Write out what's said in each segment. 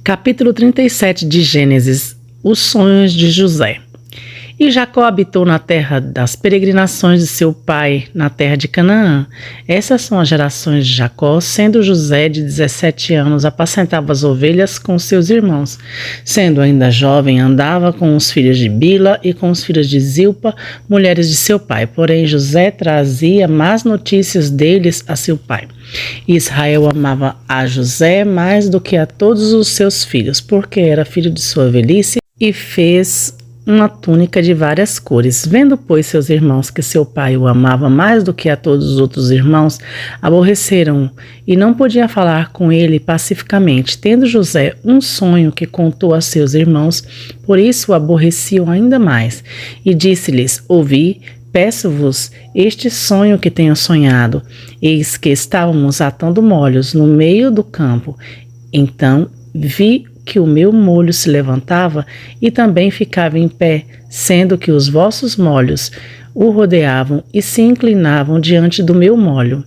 Capítulo 37 de Gênesis. Os sonhos de José. E Jacó habitou na terra das peregrinações de seu pai, na terra de Canaã. Essas são as gerações de Jacó, sendo José de 17 anos, apacentava as ovelhas com seus irmãos. Sendo ainda jovem, andava com os filhos de Bila e com os filhos de Zilpa, mulheres de seu pai. Porém, José trazia más notícias deles a seu pai. Israel amava a José mais do que a todos os seus filhos, porque era filho de sua velhice, e fez uma túnica de várias cores. Vendo, pois, seus irmãos que seu pai o amava mais do que a todos os outros irmãos, aborreceram-o e não podia falar com ele pacificamente. Tendo José um sonho que contou a seus irmãos, por isso o aborreciam ainda mais. E disse-lhes: Ouvi, peço-vos este sonho que tenho sonhado. Eis que estávamos atando molhos no meio do campo. Então vi que o meu molho se levantava e também ficava em pé, sendo que os vossos molhos o rodeavam e se inclinavam diante do meu molho.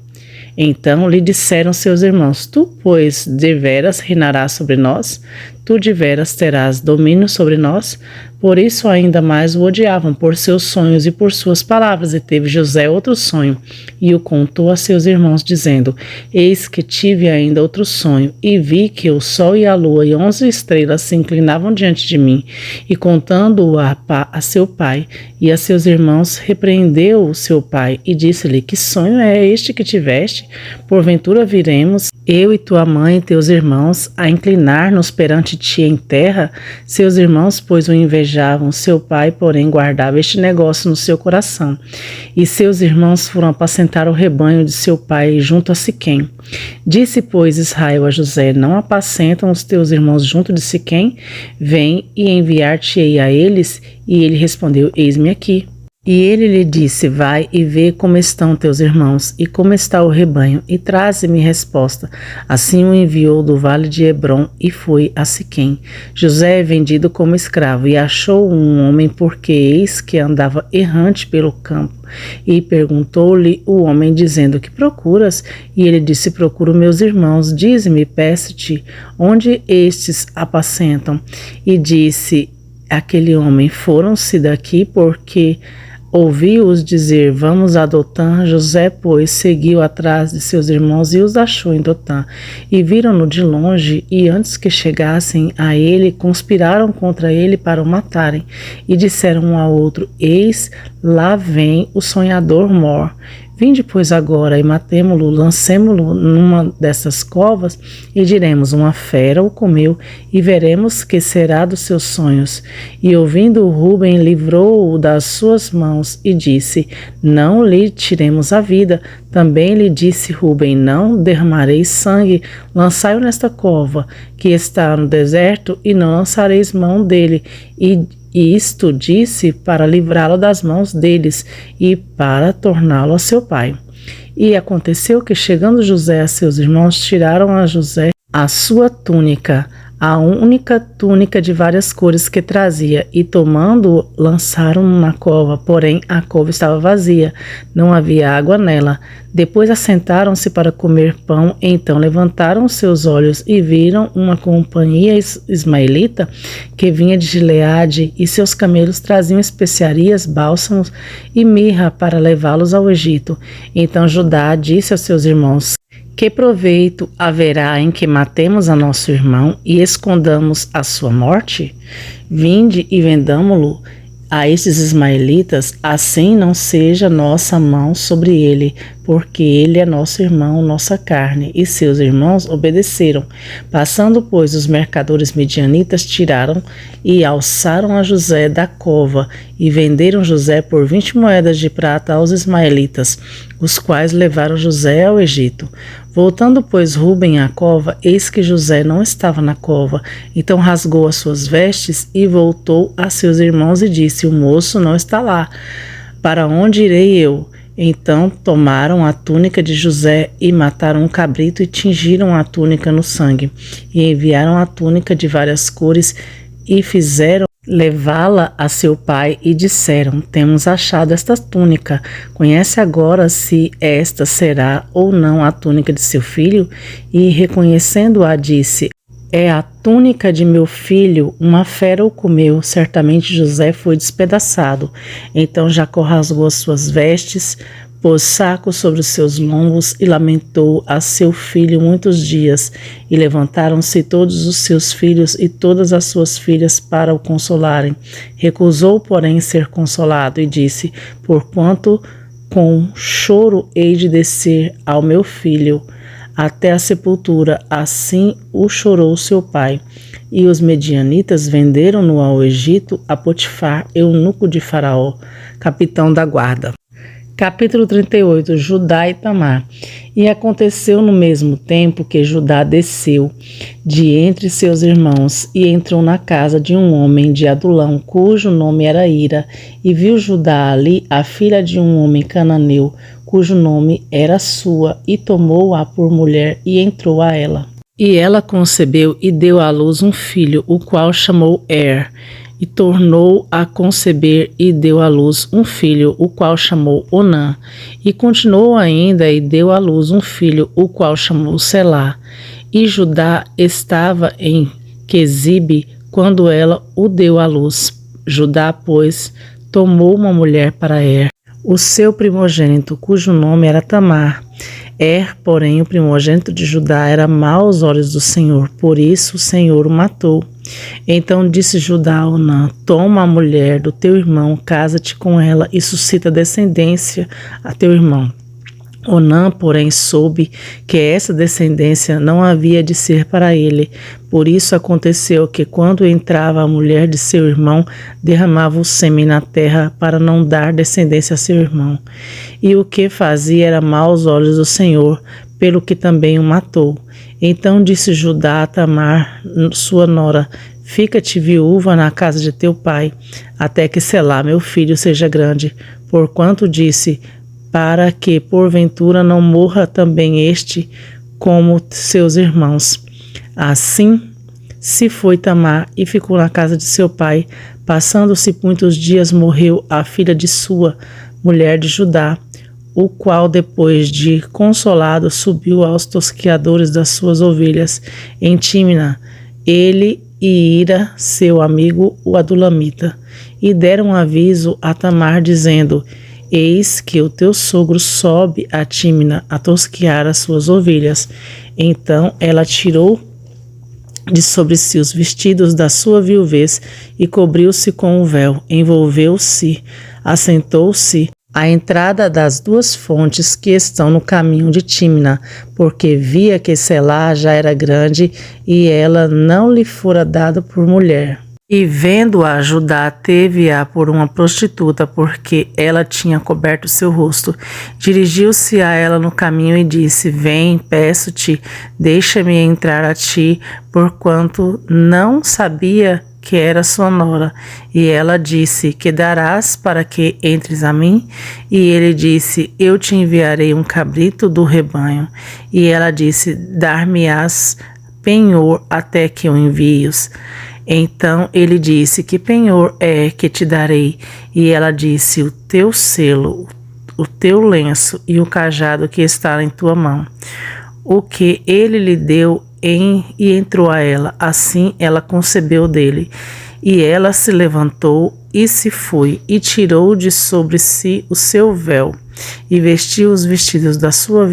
Então lhe disseram seus irmãos: Tu, pois, deveras reinarás sobre nós? Tu deveras terás domínio sobre nós? Por isso ainda mais o odiavam por seus sonhos e por suas palavras. E teve José outro sonho, e o contou a seus irmãos, dizendo: Eis que tive ainda outro sonho, e vi que o sol e a lua e 11 estrelas se inclinavam diante de mim. E contando-o a seu pai e a seus irmãos, repreendeu o seu pai, e disse-lhe: Que sonho é este que tiveste? Porventura viremos, eu e tua mãe e teus irmãos, a inclinar-nos perante ti em terra? Seus irmãos, pois, o invejavam, seu pai, porém, guardava este negócio no seu coração. E seus irmãos foram apacentar o rebanho de seu pai junto a Siquém. Disse, pois, Israel a José: Não apacentam os teus irmãos junto de Siquém? Vem e enviar-te-ei a eles. E ele respondeu: Eis-me aqui. E ele lhe disse: Vai e vê como estão teus irmãos, e como está o rebanho, e traze-me resposta. Assim o enviou do vale de Hebrom, e foi a Siquém. José é vendido como escravo, e achou um homem, porque eis que andava errante pelo campo. E perguntou-lhe o homem, dizendo: Que procuras? E ele disse: Procuro meus irmãos. Dize-me, peço-te, onde estes apacentam? E disse aquele homem: Foram-se daqui, porque ouvi-os dizer: Vamos a Dotã. José, pois, seguiu atrás de seus irmãos e os achou em Dotã. E viram-no de longe, e antes que chegassem a ele, conspiraram contra ele para o matarem. E disseram um ao outro: Eis, lá vem o sonhador mor. Vinde, pois, agora, e matemo-lo, lancemo-lo numa dessas covas, e diremos: Uma fera o comeu, e veremos que será dos seus sonhos. E ouvindo Ruben, livrou-o das suas mãos, e disse: Não lhe tiremos a vida. Também lhe disse Ruben: Não derramareis sangue, lançai-o nesta cova, que está no deserto, e não lançareis mão dele. E isto disse para livrá-lo das mãos deles e para torná-lo a seu pai. E aconteceu que, chegando José a seus irmãos, tiraram a José a sua túnica, a única túnica de várias cores que trazia, e tomando-o, lançaram-no na cova. Porém, a cova estava vazia, não havia água nela. Depois assentaram-se para comer pão. Então levantaram seus olhos e viram uma companhia ismaelita que vinha de Gileade, e seus camelos traziam especiarias, bálsamos e mirra para levá-los ao Egito. Então Judá disse aos seus irmãos: Que proveito haverá em que matemos a nosso irmão e escondamos a sua morte? Vinde e vendamo-lo a estes ismaelitas, assim não seja nossa mão sobre ele, porque ele é nosso irmão, nossa carne. E seus irmãos obedeceram. Passando, pois, os mercadores midianitas, tiraram e alçaram a José da cova, e venderam José por 20 moedas de prata aos ismaelitas, os quais levaram José ao Egito. Voltando, pois, Ruben à cova, eis que José não estava na cova. Então rasgou as suas vestes e voltou a seus irmãos e disse: O moço não está lá. Para onde irei eu? Então tomaram a túnica de José e mataram um cabrito e tingiram a túnica no sangue. E enviaram a túnica de várias cores e fizeram levá-la a seu pai e disseram: Temos achado esta túnica. Conhece agora se esta será ou não a túnica de seu filho? E reconhecendo-a, disse: É a túnica de meu filho, uma fera o comeu, certamente José foi despedaçado. Então Jacó rasgou as suas vestes, pôs saco sobre os seus lombos e lamentou a seu filho muitos dias. E levantaram-se todos os seus filhos e todas as suas filhas para o consolarem. Recusou, porém, ser consolado e disse: porquanto com choro hei de descer ao meu filho até a sepultura, assim o chorou seu pai. E os medianitas venderam-no ao Egito a Potifar, eunuco de Faraó, capitão da guarda. Capítulo 38. Judá e Tamar. E aconteceu no mesmo tempo que Judá desceu de entre seus irmãos e entrou na casa de um homem de Adulão, cujo nome era Ira, e viu Judá ali a filha de um homem cananeu, cujo nome era sua, e tomou-a por mulher e entrou a ela. E ela concebeu e deu à luz um filho, o qual chamou e tornou a conceber e deu à luz um filho, o qual chamou Onã. E continuou ainda e deu à luz um filho, o qual chamou Selá. E Judá estava em Quezibe quando ela o deu à luz. Judá, pois, tomou uma mulher para o seu primogênito, cujo nome era Tamar. Porém, o primogênito de Judá era mau aos olhos do Senhor, por isso o Senhor o matou. Então disse Judá a Onã: toma a mulher do teu irmão, casa-te com ela e suscita descendência a teu irmão. Onã, porém, soube que essa descendência não havia de ser para ele. Por isso aconteceu que, quando entrava a mulher de seu irmão, derramava o sêmen na terra para não dar descendência a seu irmão. E o que fazia era mau aos olhos do Senhor, pelo que também o matou. Então disse Judá a Tamar, sua nora: fica-te viúva na casa de teu pai, até que Selá, meu filho, seja grande. Porquanto disse: para que porventura não morra também este como seus irmãos. Assim se foi Tamar e ficou na casa de seu pai. Passando-se muitos dias, morreu a filha de sua, mulher de Judá, o qual, depois de consolado, subiu aos tosqueadores das suas ovelhas em Tímina, ele e Ira, seu amigo, o adulamita, e deram aviso a Tamar, dizendo: eis que o teu sogro sobe a Tímina a tosquear as suas ovelhas. Então ela tirou de sobre si os vestidos da sua viuvez e cobriu-se com um véu, envolveu-se, assentou-se à entrada das duas fontes que estão no caminho de Tímina, porque via que Selá já era grande e ela não lhe fora dada por mulher. E vendo-a, Judá teve-a por uma prostituta, porque ela tinha coberto seu rosto. Dirigiu-se a ela no caminho e disse: vem, peço-te, deixa-me entrar a ti, porquanto não sabia que era sua nora. E ela disse: que darás para que entres a mim? E ele disse: eu te enviarei um cabrito do rebanho. E ela disse: dar-me-ás penhor até que eu envie-os. Então ele disse: que penhor é que te darei? E ela disse: o teu selo, o teu lenço e o cajado que está em tua mão. O que ele lhe deu e entrou a ela. Assim ela concebeu dele. E ela se levantou e se foi, e tirou de sobre si o seu véu, e vestiu os vestidos da sua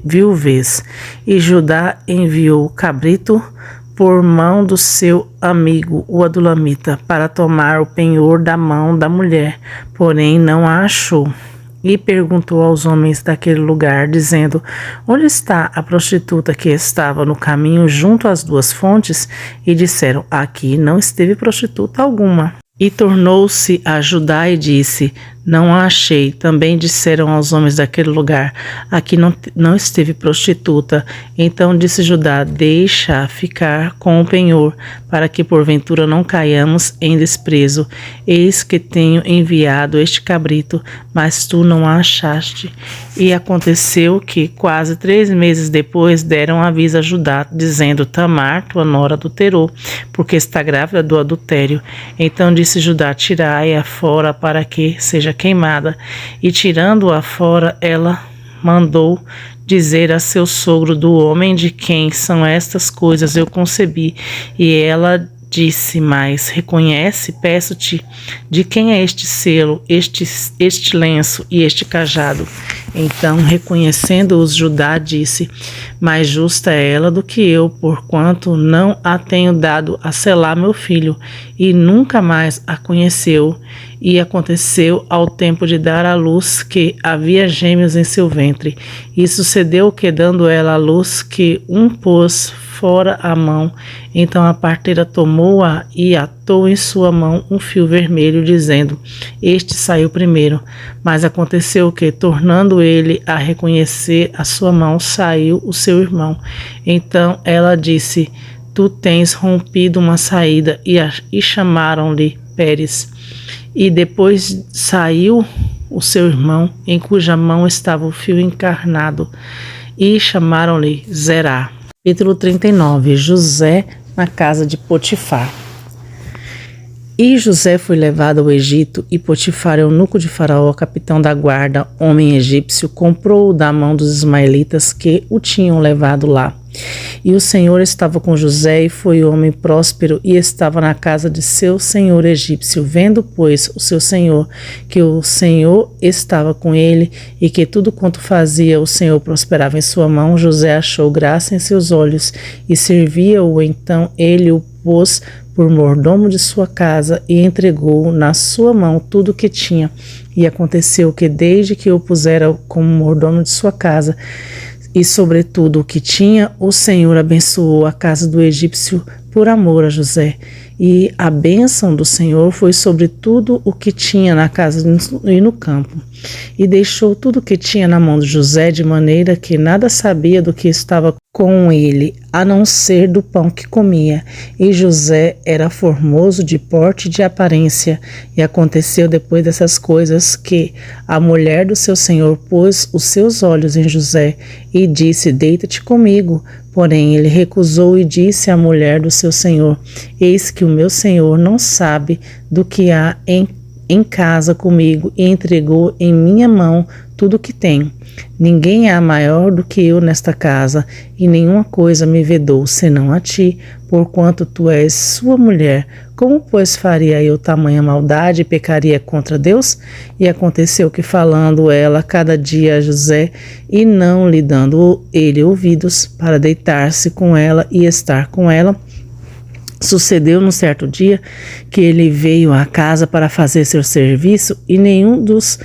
viuvez. E Judá enviou o cabrito por mão do seu amigo, o adulamita, para tomar o penhor da mão da mulher, porém não a achou. E perguntou aos homens daquele lugar, dizendo: onde está a prostituta que estava no caminho junto às duas fontes? E disseram: aqui não esteve prostituta alguma. E tornou-se a Judá e disse: não a achei. Também disseram aos homens daquele lugar: aqui não esteve prostituta. Então disse Judá: deixa ficar com o penhor, para que porventura não caiamos em desprezo. Eis que tenho enviado este cabrito, mas tu não a achaste. E aconteceu que, quase 3 meses depois, deram aviso a Judá, dizendo: Tamar, tua nora, adulterou, porque está grávida do adultério. Então disse Judá: tirai-a fora para que seja queimada. E tirando-a fora, ela mandou dizer a seu sogro: do homem de quem são estas coisas eu concebi. E ela disse mais: reconhece, peço-te, de quem é este selo, este lenço e este cajado? Então, reconhecendo-os, Judá disse: mais justa é ela do que eu, porquanto não a tenho dado a selar meu filho, e nunca mais a conheceu. E aconteceu ao tempo de dar à luz que havia gêmeos em seu ventre. E sucedeu que, dando ela à luz, que um pôs fora a mão. Então a parteira tomou-a e atou em sua mão um fio vermelho, dizendo: este saiu primeiro. Mas aconteceu que, tornando ele a reconhecer a sua mão, saiu o seu irmão. Então ela disse: tu tens rompido uma saída. E chamaram-lhe Pérez. E depois saiu o seu irmão, em cuja mão estava o fio encarnado, e chamaram-lhe Zerá. Capítulo 39. José na casa de Potifar. E José foi levado ao Egito, e Potifar, eunuco de Faraó, capitão da guarda, homem egípcio, comprou-o da mão dos ismaelitas que o tinham levado lá. E o Senhor estava com José, e foi homem próspero, e estava na casa de seu senhor egípcio. Vendo, pois, o seu senhor, que o Senhor estava com ele, e que tudo quanto fazia o Senhor prosperava em sua mão, José achou graça em seus olhos, e servia-o. Então ele o pôs por mordomo de sua casa, e entregou na sua mão tudo o que tinha. E aconteceu que, desde que o pusera como mordomo de sua casa, e sobretudo o que tinha, o Senhor abençoou a casa do egípcio por amor a José. E a bênção do Senhor foi sobre tudo o que tinha na casa e no campo. E deixou tudo o que tinha na mão de José, de maneira que nada sabia do que estava com ele, a não ser do pão que comia. E José era formoso de porte e de aparência. E aconteceu depois dessas coisas que a mulher do seu senhor pôs os seus olhos em José e disse: deita-te comigo. Porém ele recusou e disse à mulher do seu senhor: eis que o meu senhor não sabe do que há em casa comigo, e entregou em minha mão tudo o que tem. Ninguém há maior do que eu nesta casa, e nenhuma coisa me vedou, senão a ti, porquanto tu és sua mulher. Como, pois, faria eu tamanha maldade e pecaria contra Deus? E aconteceu que, falando ela cada dia a José, e não lhe dando ele ouvidos para deitar-se com ela e estar com ela, sucedeu num certo dia que ele veio à casa para fazer seu serviço, e nenhum dos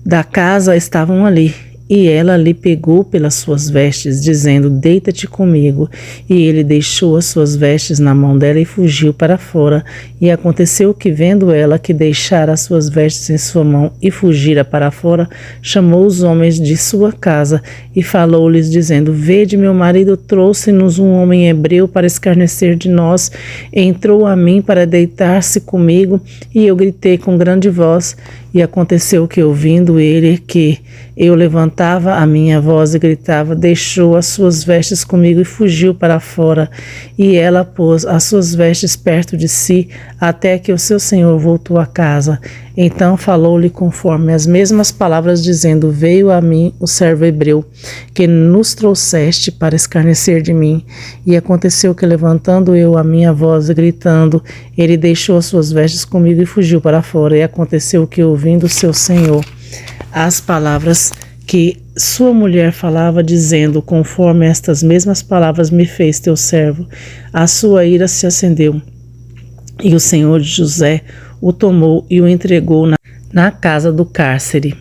da casa estavam ali. E ela lhe pegou pelas suas vestes, dizendo: deita-te comigo. E ele deixou as suas vestes na mão dela e fugiu para fora. E aconteceu que, vendo ela que deixara as suas vestes em sua mão e fugira para fora, chamou os homens de sua casa e falou-lhes, dizendo: vede, meu marido trouxe-nos um homem hebreu para escarnecer de nós. Entrou a mim para deitar-se comigo, e eu gritei com grande voz. E aconteceu que, ouvindo ele que eu levantava a minha voz e gritava, deixou as suas vestes comigo e fugiu para fora. E ela pôs as suas vestes perto de si, até que o seu senhor voltou a casa. Então falou-lhe conforme as mesmas palavras, dizendo: veio a mim o servo hebreu, que nos trouxeste para escarnecer de mim. E aconteceu que, levantando eu a minha voz e gritando, ele deixou as suas vestes comigo e fugiu para fora. E aconteceu que, ouvindo seu senhor as palavras que sua mulher falava, dizendo: conforme estas mesmas palavras me fez teu servo, a sua ira se acendeu. E o senhor de José o tomou e o entregou na casa do cárcere,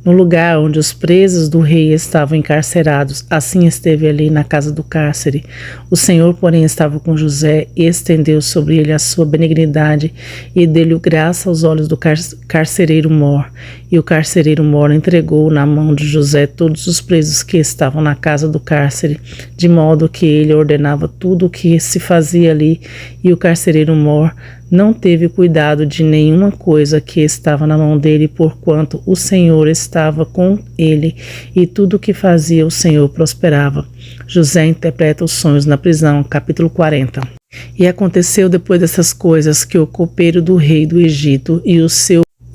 no lugar onde os presos do rei estavam encarcerados. Assim esteve ali na casa do cárcere. O Senhor, porém, estava com José e estendeu sobre ele a sua benignidade e deu-lhe graça aos olhos do carcereiro mor. E o carcereiro mor entregou na mão de José todos os presos que estavam na casa do cárcere, de modo que ele ordenava tudo o que se fazia ali. E o carcereiro mor não teve cuidado de nenhuma coisa que estava na mão dele, porquanto o Senhor estava com ele, e tudo o que fazia o Senhor prosperava. José interpreta os sonhos na prisão, capítulo 40. E aconteceu depois dessas coisas que o copeiro do rei do Egito e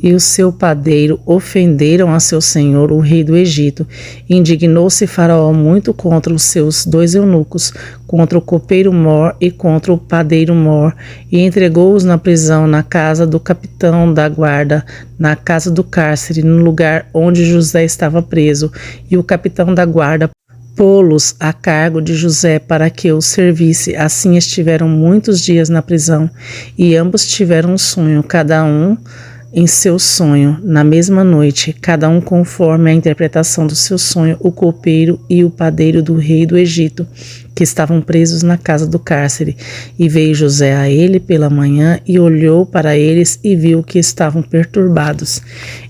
e o seu padeiro ofenderam a seu senhor, o rei do Egito. Indignou-se Faraó muito contra os seus 2 eunucos, contra o copeiro Mor e contra o padeiro Mor, e entregou-os na prisão, na casa do capitão da guarda, na casa do cárcere, no lugar onde José estava preso. E o capitão da guarda pô-los a cargo de José para que o servisse. Assim estiveram muitos dias na prisão, e ambos tiveram um sonho, cada um em seu sonho, na mesma noite, cada um conforme a interpretação do seu sonho, o copeiro e o padeiro do rei do Egito, que estavam presos na casa do cárcere. E veio José a ele pela manhã e olhou para eles e viu que estavam perturbados.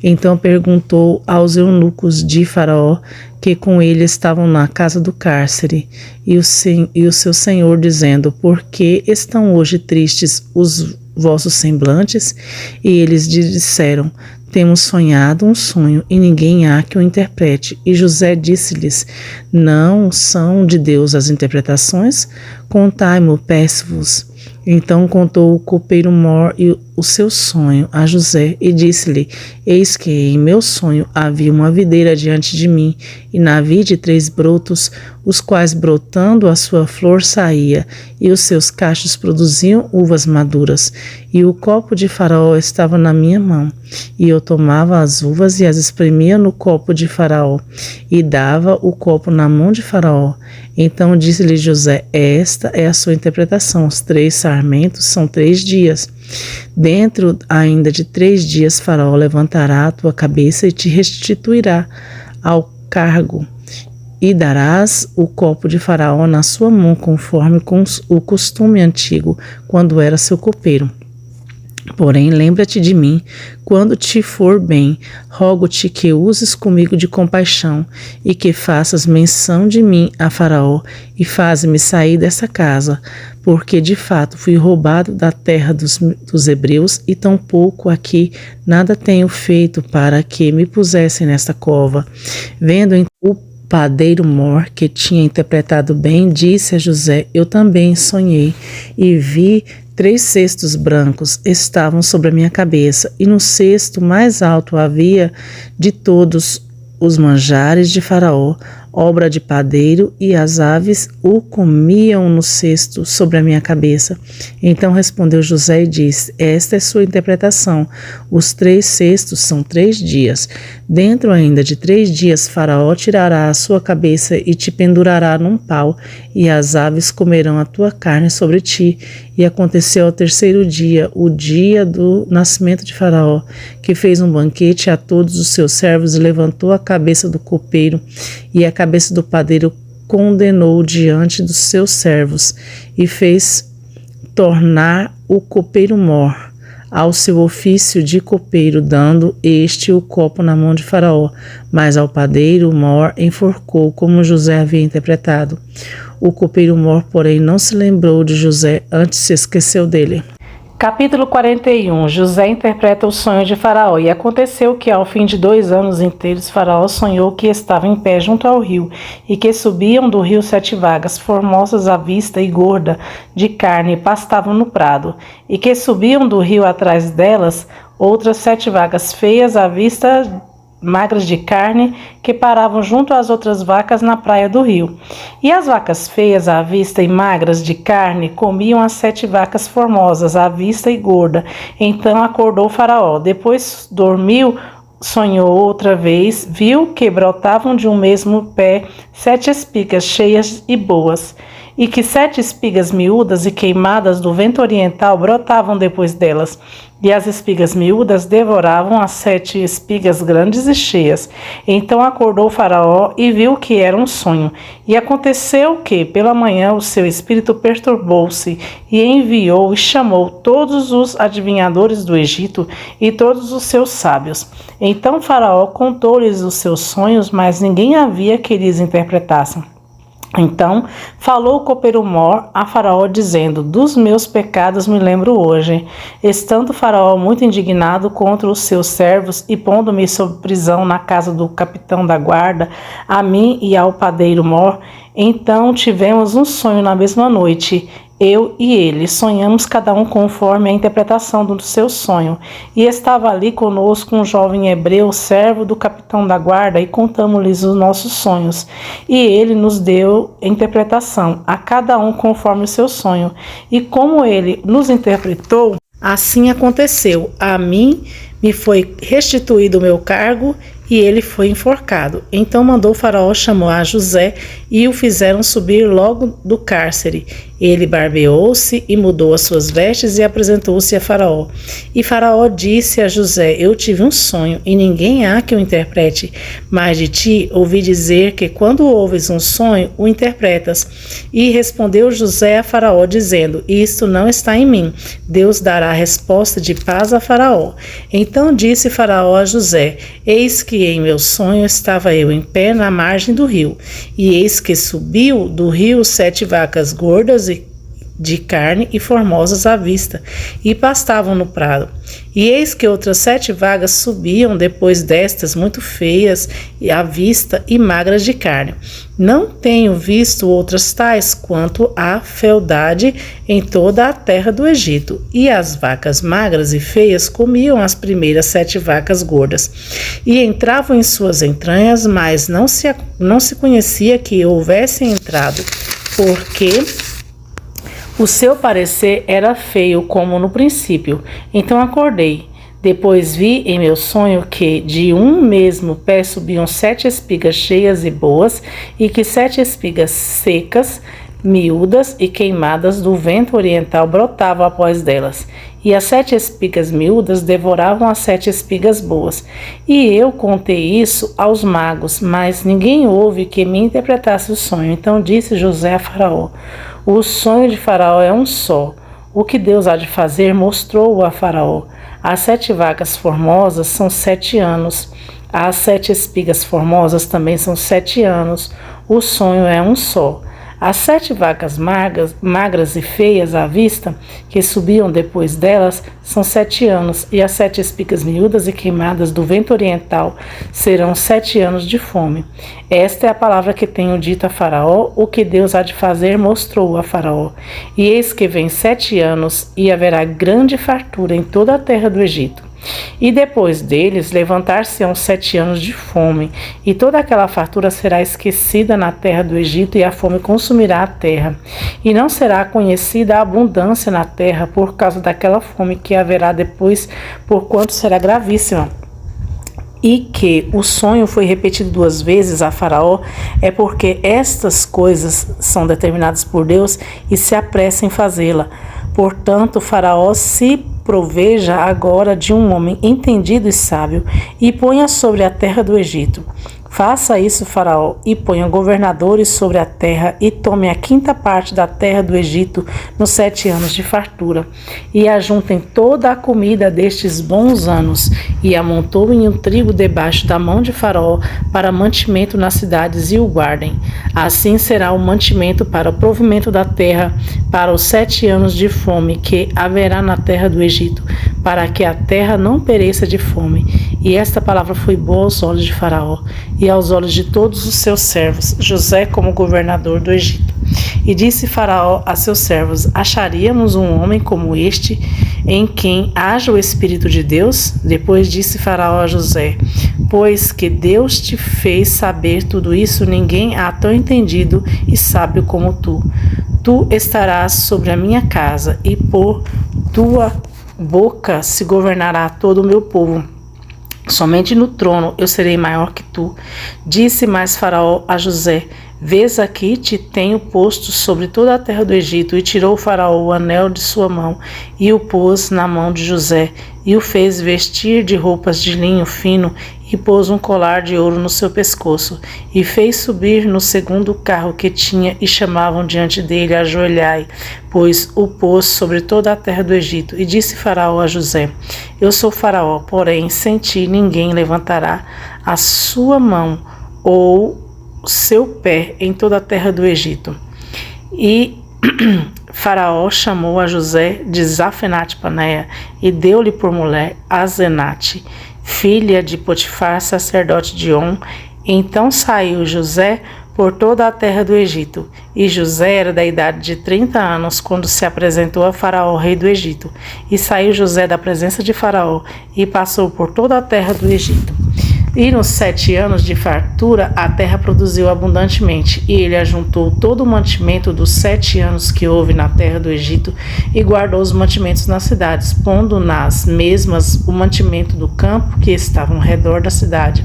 Então perguntou aos eunucos de Faraó, que com ele estavam na casa do cárcere, e o seu senhor, dizendo: por que estão hoje tristes os vossos semblantes? E eles disseram: temos sonhado um sonho, e ninguém há que o interprete. E José disse-lhes: não são de Deus as interpretações? Contai-mo, peço-vos. Então contou o copeiro Mor o seu sonho a José, e disse-lhe: eis que em meu sonho havia uma videira diante de mim, e na vide 3 brotos, os quais brotando a sua flor saía, e os seus cachos produziam uvas maduras. E o copo de Faraó estava na minha mão, e eu tomava as uvas e as espremia no copo de Faraó, e dava o copo na mão de Faraó. Então disse-lhe José: esta é a sua interpretação, os 3 sarmentos são 3 dias. Dentro ainda de 3 dias Faraó levantará a tua cabeça e te restituirá ao cargo, e darás o copo de Faraó na sua mão, conforme com o costume antigo, quando era seu copeiro. Porém, lembra-te de mim, quando te for bem, rogo-te que uses comigo de compaixão, e que faças menção de mim a Faraó, e faze-me sair dessa casa, porque de fato fui roubado da terra dos hebreus, e tampouco aqui nada tenho feito para que me pusessem nesta cova. Vendo o padeiro Mor, que tinha interpretado bem, disse a José: eu também sonhei, e vi 3 cestos brancos estavam sobre a minha cabeça, e no cesto mais alto havia de todos os manjares de Faraó, obra de padeiro, e as aves o comiam no cesto sobre a minha cabeça. Então respondeu José e disse: esta é sua interpretação. Os 3 cestos são 3 dias. Dentro ainda de 3 dias Faraó tirará a sua cabeça e te pendurará num pau, e as aves comerão a tua carne sobre ti. E aconteceu ao 3º dia, o dia do nascimento de Faraó, que fez um banquete a todos os seus servos, e levantou a cabeça do copeiro e a cabeça do padeiro condenou diante dos seus servos, e fez tornar o copeiro Mor ao seu ofício de copeiro, dando este o copo na mão de Faraó. Mas ao padeiro Mor enforcou, como José havia interpretado. O copeiro Mor, porém, não se lembrou de José, antes se esqueceu dele. Capítulo 41. José interpreta o sonho de Faraó. E aconteceu que, ao fim de 2 anos inteiros, Faraó sonhou que estava em pé junto ao rio, e que subiam do rio 7 vagas, formosas à vista e gorda de carne, e pastavam no prado, e que subiam do rio atrás delas outras 7 vagas feias à vista, magras de carne, que paravam junto às outras vacas na praia do rio. E as vacas feias à vista e magras de carne comiam as 7 vacas formosas à vista e gorda. Então acordou Faraó. Depois dormiu, sonhou outra vez, viu que brotavam de um mesmo pé 7 espigas cheias e boas, e que 7 espigas miúdas e queimadas do vento oriental brotavam depois delas. E as espigas miúdas devoravam as 7 espigas grandes e cheias. Então acordou Faraó e viu que era um sonho. E aconteceu que, pela manhã, o seu espírito perturbou-se, e enviou e chamou todos os adivinhadores do Egito e todos os seus sábios. Então Faraó contou-lhes os seus sonhos, mas ninguém havia que lhes interpretassem. Então falou o copeiro Mor a Faraó, dizendo: dos meus pecados me lembro hoje. Estando Faraó muito indignado contra os seus servos, e pondo-me sob prisão na casa do capitão da guarda, a mim e ao padeiro Mor, então tivemos um sonho na mesma noite, Eu e ele sonhamos cada um conforme a interpretação do seu sonho. E estava ali conosco um jovem hebreu, servo do capitão da guarda, e contamos-lhes os nossos sonhos. E ele nos deu interpretação, a cada um conforme o seu sonho. E como ele nos interpretou, assim aconteceu. A mim me foi restituído o meu cargo, e ele foi enforcado. Então mandou Faraó chamar José e o fizeram subir logo do cárcere. Ele barbeou-se e mudou as suas vestes e apresentou-se a Faraó. E Faraó disse a José: Eu tive um sonho e ninguém há que o interprete. Mas de ti ouvi dizer que quando ouves um sonho, o interpretas. E respondeu José a Faraó dizendo: Isto não está em mim. Deus dará resposta de paz a Faraó. Então disse Faraó a José: Eis que em meu sonho estava eu em pé na margem do rio, e eis que subiu do rio 7 vacas gordas e de carne e formosas à vista, e pastavam no prado. E eis que outras 7 vagas subiam depois destas, muito feias à vista e magras de carne. Não tenho visto outras tais quanto a fealdade em toda a terra do Egito. E as vacas magras e feias comiam as primeiras 7 vacas gordas, e entravam em suas entranhas, mas não se conhecia que houvessem entrado, porque o seu parecer era feio como no princípio. Então acordei. Depois vi em meu sonho que de um mesmo pé subiam 7 espigas cheias e boas, e que 7 espigas secas, miúdas e queimadas do vento oriental brotavam após delas. E as 7 espigas miúdas devoravam as 7 espigas boas. E eu contei isso aos magos, mas ninguém houve que me interpretasse o sonho. Então disse José a Faraó: O sonho de Faraó é um só. O que Deus há de fazer mostrou-o a Faraó. As 7 vacas formosas são 7 anos. As 7 espigas formosas também são 7 anos. O sonho é um só. As 7 vacas magras e feias à vista, que subiam depois delas, são 7 anos, e as 7 espigas miúdas e queimadas do vento oriental serão 7 anos de fome. Esta é a palavra que tenho dito a Faraó. O que Deus há de fazer mostrou a Faraó. E eis que vem 7 anos, e haverá grande fartura em toda a terra do Egito. E depois deles levantar-se-ão 7 anos de fome, e toda aquela fartura será esquecida na terra do Egito, e a fome consumirá a terra. E não será conhecida a abundância na terra por causa daquela fome que haverá depois, porquanto será gravíssima. E que o sonho foi repetido 2 vezes a Faraó, é porque estas coisas são determinadas por Deus e se apressa em fazê-la. Portanto, Faraó se proveja agora de um homem entendido e sábio, e ponha sobre a terra do Egito. Faça isso, Faraó, e ponha governadores sobre a terra, e tome a 5ª parte da terra do Egito nos 7 anos de fartura. E ajuntem toda a comida destes bons anos, e amontoem o trigo debaixo da mão de Faraó para mantimento nas cidades, e o guardem. Assim será o mantimento para o provimento da terra, para os 7 anos de fome que haverá na terra do Egito, para que a terra não pereça de fome. E esta palavra foi boa aos olhos de Faraó e aos olhos de todos os seus servos, José como governador do Egito. E disse Faraó a seus servos: Acharíamos um homem como este, em quem haja o Espírito de Deus? Depois disse Faraó a José: Pois que Deus te fez saber tudo isso, ninguém há tão entendido e sábio como tu. Tu estarás sobre a minha casa, e por tua boca se governará todo o meu povo. Somente no trono eu serei maior que tu. Disse mais Faraó a José: Vês aqui, te tenho posto sobre toda a terra do Egito. E tirou Faraó o anel de sua mão e o pôs na mão de José, e o fez vestir de roupas de linho fino, e pôs um colar de ouro no seu pescoço, e fez subir no 2º carro que tinha, e chamavam diante dele: Ajoelhai, pois o pôs sobre toda a terra do Egito. E disse Faraó a José: Eu sou Faraó, porém sem ti ninguém levantará a sua mão ou seu pé em toda a terra do Egito. E Faraó chamou a José de Zafenate-Paneia e deu-lhe por mulher Asenate, filha de Potifar, sacerdote de On. Então saiu José por toda a terra do Egito. E José era da idade de 30 anos quando se apresentou a Faraó, rei do Egito. E saiu José da presença de Faraó e passou por toda a terra do Egito. E nos 7 anos de fartura, a terra produziu abundantemente, e ele ajuntou todo o mantimento dos 7 anos que houve na terra do Egito, e guardou os mantimentos nas cidades, pondo nas mesmas o mantimento do campo que estava ao redor da cidade.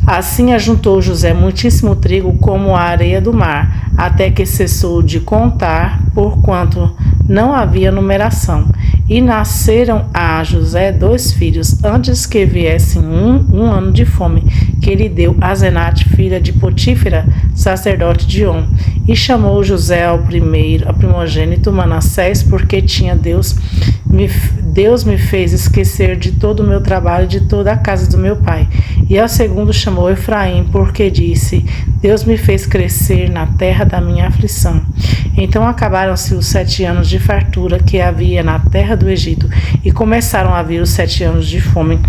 Assim ajuntou José muitíssimo trigo como a areia do mar, até que cessou de contar, porquanto não havia numeração. E nasceram a José 2 filhos, antes que viessem um ano de fome, que ele deu a Zenate, filha de Potífera, sacerdote de On. E chamou José ao primogênito Manassés, porque tinha Deus me fez esquecer de todo o meu trabalho e de toda a casa do meu pai. E ao segundo chamou Efraim, porque disse: Deus me fez crescer na terra da minha aflição. Então acabaram-se os 7 anos de fartura que havia na terra do Egito, e começaram a vir os 7 anos de fome,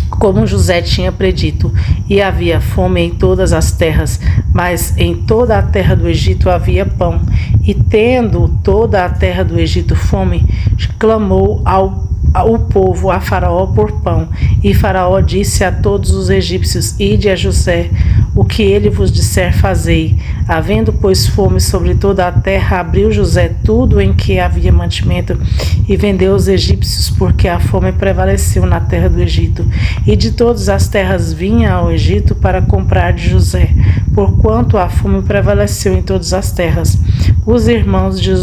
como José tinha predito, e havia fome em todas as terras, mas em toda a terra do Egito havia pão. E tendo toda a terra do Egito fome, clamou ao povo, a Faraó, por pão. E Faraó disse a todos os egípcios: Ide a José, o que ele vos disser fazei. Havendo, pois, fome sobre toda a terra, abriu José tudo em que havia mantimento e vendeu os egípcios, porque a fome prevaleceu na terra do Egito. E de todas as terras vinha ao Egito para comprar de José, porquanto a fome prevaleceu em todas as terras. Os irmãos de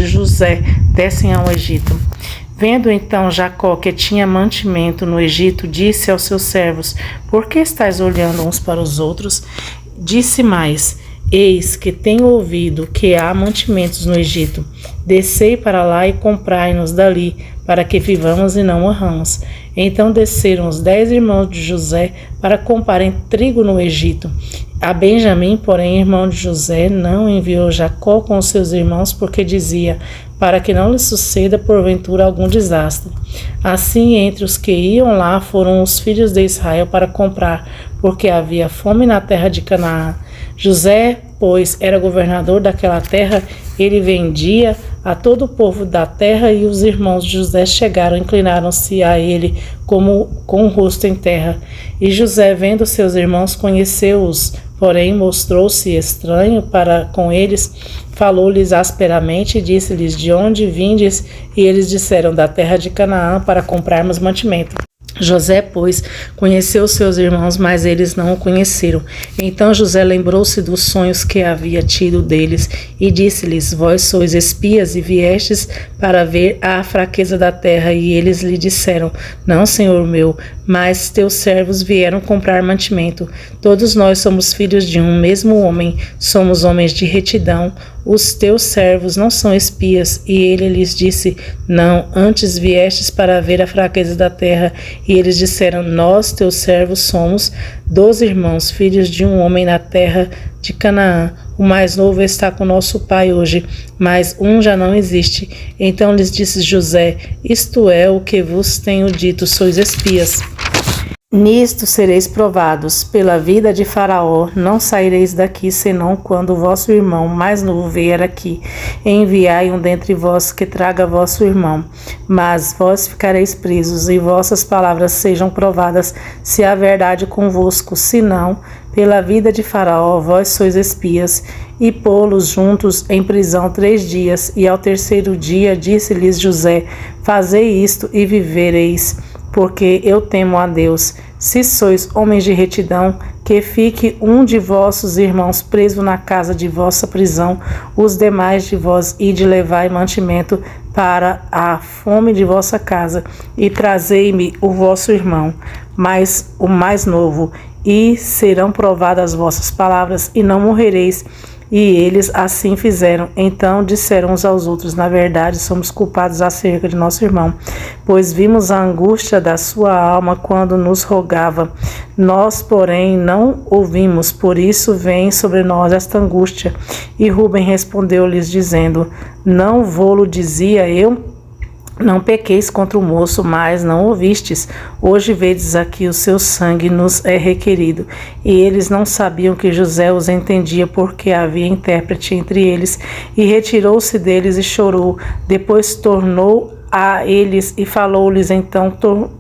José descem ao Egito. Vendo então Jacó que tinha mantimento no Egito, disse aos seus servos: Por que estáis olhando uns para os outros? Disse mais: Eis que tenho ouvido que há mantimentos no Egito. Descei para lá e comprai-nos dali, para que vivamos e não morramos. Então desceram os 10 irmãos de José para comprarem trigo no Egito. A Benjamim, porém, irmão de José, não enviou Jacó com os seus irmãos, porque dizia: para que não lhe suceda porventura algum desastre. Assim, entre os que iam lá foram os filhos de Israel para comprar, porque havia fome na terra de Canaã. José, pois, era governador daquela terra, ele vendia a todo o povo da terra, e os irmãos de José chegaram, inclinaram-se a ele como com o rosto em terra. E José, vendo seus irmãos, conheceu-os, porém mostrou-se estranho para com eles, falou-lhes asperamente e disse-lhes: De onde vindes? E eles disseram: Da terra de Canaã, para comprarmos mantimento. José, pois, conheceu seus irmãos, mas eles não o conheceram. Então José lembrou-se dos sonhos que havia tido deles e disse-lhes: Vós sois espias e viestes para ver a fraqueza da terra. E eles lhe disseram: Não, senhor meu, mas teus servos vieram comprar mantimento. Todos nós somos filhos de um mesmo homem, somos homens de retidão. Os teus servos não são espias. E ele lhes disse: Não, antes viestes para ver a fraqueza da terra. E eles disseram: Nós, teus servos, somos 12 irmãos, filhos de um homem na terra de Canaã. O mais novo está com nosso pai hoje, mas um já não existe. Então lhes disse José: Isto é o que vos tenho dito, sois espias. Nisto sereis provados pela vida de Faraó, não saireis daqui senão quando o vosso irmão mais novo vier aqui. Enviai um dentre vós que traga vosso irmão, mas vós ficareis presos, e vossas palavras sejam provadas, se há verdade convosco, se não, pela vida de Faraó, vós sois espias. E pô-los juntos em prisão 3 dias, e ao 3º dia disse-lhes José: Fazei isto e vivereis, porque eu temo a Deus. Se sois homens de retidão, que fique um de vossos irmãos preso na casa de vossa prisão, os demais de vós ide levai mantimento para a fome de vossa casa, e trazei-me o vosso irmão, mas o mais novo, e serão provadas vossas palavras, e não morrereis. E eles assim fizeram. Então disseram uns aos outros: Na verdade, somos culpados acerca de nosso irmão, pois vimos a angústia da sua alma quando nos rogava. Nós, porém, não ouvimos, por isso vem sobre nós esta angústia. E Rúben respondeu-lhes, dizendo: Não vô-lo dizia eu? Não pequeis contra o moço, mas não ouvistes. Hoje vedes aqui o seu sangue nos é requerido. E eles não sabiam que José os entendia, porque havia intérprete entre eles. E retirou-se deles e chorou. Depois tornou a eles e falou-lhes. Então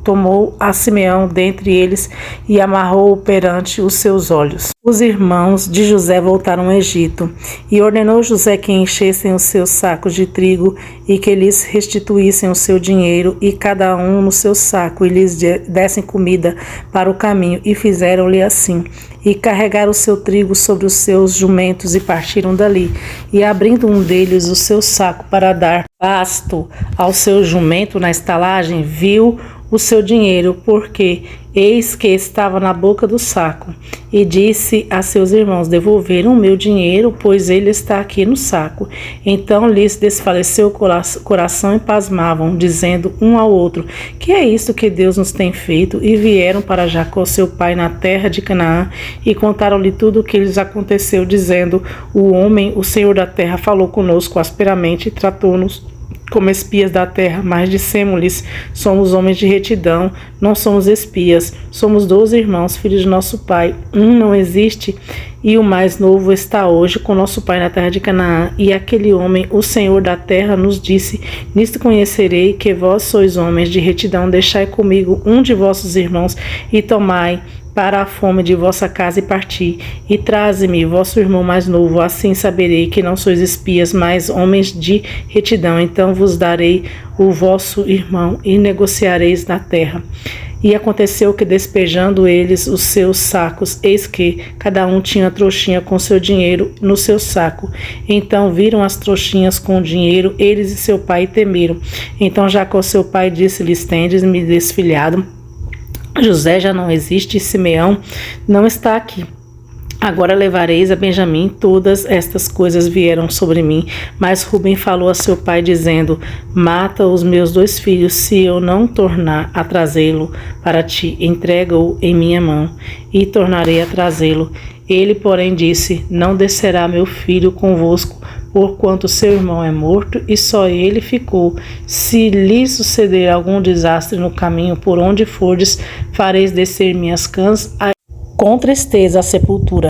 tomou a Simeão dentre eles e amarrou-o perante os seus olhos. Os irmãos de José voltaram ao Egito, e ordenou José que enchessem os seus sacos de trigo e que lhes restituíssem o seu dinheiro e cada um no seu saco, e lhes dessem comida para o caminho, e fizeram-lhe assim. E carregaram o seu trigo sobre os seus jumentos e partiram dali. E abrindo um deles o seu saco para dar pasto ao seu jumento na estalagem, viu o seu dinheiro, porque eis que estava na boca do saco. E disse a seus irmãos: devolveram o meu dinheiro, pois ele está aqui no saco. Então lhes desfaleceu o coração e pasmavam, dizendo um ao outro: que é isto que Deus nos tem feito? E vieram para Jacó seu pai na terra de Canaã e contaram-lhe tudo o que lhes aconteceu, dizendo: o Senhor da terra, falou conosco asperamente e tratou-nos como espias da terra, mas dissemos-lhes: somos homens de retidão, não somos espias, somos 12 irmãos, filhos de nosso pai. Um não existe, e o mais novo está hoje com nosso pai na terra de Canaã. E aquele homem, o Senhor da terra, nos disse: nisto conhecerei que vós sois homens de retidão. Deixai comigo um de vossos irmãos e tomai para a fome de vossa casa e parti, e traze-me vosso irmão mais novo, assim saberei que não sois espias, mas homens de retidão. Então vos darei o vosso irmão, e negociareis na terra. E aconteceu que, despejando eles os seus sacos, eis que cada um tinha trouxinha com seu dinheiro no seu saco. Então viram as trouxinhas com o dinheiro, eles e seu pai, e temeram. Então Jacó seu pai disse-lhes: tendes-me desfilhado, José já não existe e Simeão não está aqui. Agora levareis a Benjamim. Todas estas coisas vieram sobre mim. Mas Rubem falou a seu pai, dizendo: mata os meus 2 filhos, se eu não tornar a trazê-lo para ti. Entrega-o em minha mão, e tornarei a trazê-lo. Ele, porém, disse: não descerá meu filho convosco, porquanto seu irmão é morto e só ele ficou. Se lhe suceder algum desastre no caminho por onde fordes, fareis descer minhas cãs com tristeza à sepultura.